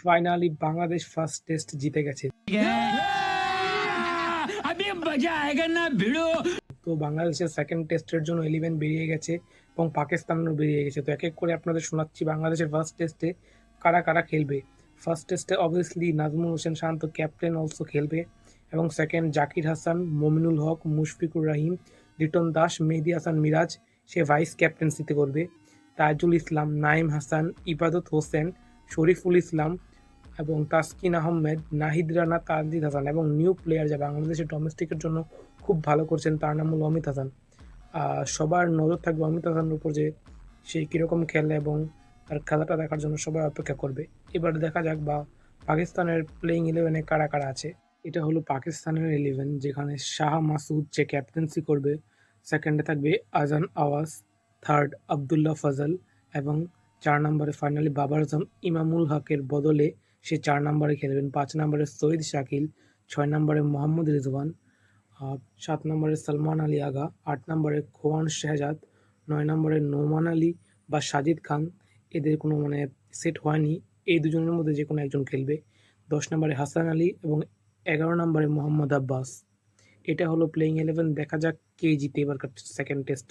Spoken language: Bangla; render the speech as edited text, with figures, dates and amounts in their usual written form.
ফাইনালি বাংলাদেশ ফার্স্ট টেস্ট জিতে গেছে। তো বাংলাদেশের সেকেন্ড টেস্টের জন্য 11 বেরিয়ে গেছে এবং পাকিস্তানেরও বেরিয়ে গেছে। তো এক এক করে আপনাদের শোনাচ্ছি বাংলাদেশের ফার্স্ট টেস্টে কারা কারা খেলবে। ফার্স্ট টেস্টে অবভিয়াসলি নাজমুল হোসেন শান্ত ক্যাপ্টেন অলসো খেলবে এবং সেকেন্ড জাকির হাসান, মমিনুল হক, মুশফিকুর রহিম, লিটন দাস, মেহেদী হাসান মিরাজ সে ভাইস ক্যাপ্টেন্সিতে করবে। তাজুল ইসলাম, নাইম হাসান, ইবাদত হোসেন, শরীফুল ইসলাম এবং তাসকিন আহমেদ, নাহিদ রানা, তানজিদ হাসান এবং নিউ প্লেয়ার যা বাংলাদেশের ডোমেস্টিকের জন্য খুব ভালো করছেন তার নাম হলো অমিত হাসান। সবার নজর থাকবে অমিত হাসানের উপর যে সে কীরকম খেলে এবং তার খেলাটা দেখার জন্য সবাই অপেক্ষা করবে। এবার দেখা যাক পাকিস্তানের প্লেইং 11-এ কারা কারা আছে। এটা হলো পাকিস্তানের 11, যেখানে শাহ মাসুদ যে ক্যাপ্টেন্সি করবে, সেকেন্ডে থাকবে আজান আওয়াজ, থার্ড আবদুল্লাহ ফজল এবং 4 নম্বরে ফাইনালি বাবার আজম ইমামুল হকের বদলে সে 4 নম্বরে খেলবেন। 5 নম্বরে সৈয়দ শাকিল, 6 নম্বরে মোহাম্মদ রিজওয়ান, 7 নম্বরে সলমান আলী আগা, 8 নম্বরে খোয়ান শেহজাদ, 9 নম্বরে নোমান আলী বা সাজিদ খান। এদের কোনো সেট হয়নি, এই দুজনের মধ্যে যে কোনো একজন খেলবে। 10 নম্বরে হাসান আলী এবং 11 নম্বরে মোহাম্মদ আব্বাস। এটা হলো প্লেইং 11। দেখা যাক কে জিতে এবারকার সেকেন্ড টেস্ট।